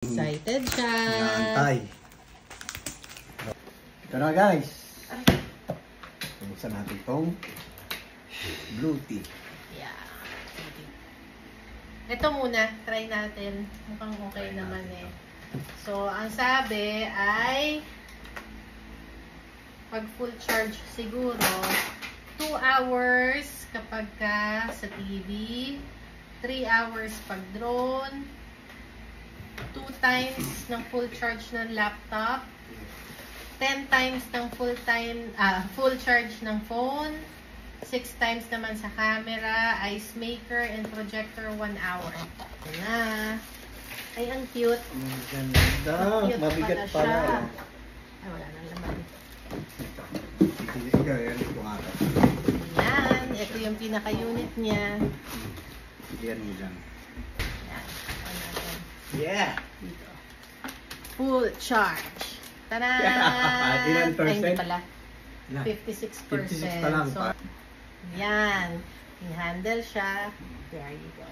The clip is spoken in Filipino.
Excited siya. Inaantay. Ito na guys. Buksan natin itong blue tea. Yeah. Ito muna, try natin. Mukhang okay naman eh. So, ang sabi ay pag full charge siguro 2 hours kapag ka sa TV, 3 hours pag drone, 2 times ng full charge ng laptop, 10 times ng full charge ng phone, 6 times naman sa camera, ice maker, and projector 1 hour. Ito na. Ay, ang cute. Ang ganda. Cute Mabigat pala siya. pala. Ay, wala nang laman. Ito nga. Yan. Ito yung pinaka-unit niya. Yan mo dyan. Yan. Ano natin. Yeah! Dito. Full charge. Tada! Ilan percent? Ay, hindi pala. Ilan? 56%. 56 pa lang. So, yan. I-handle siya. There you go.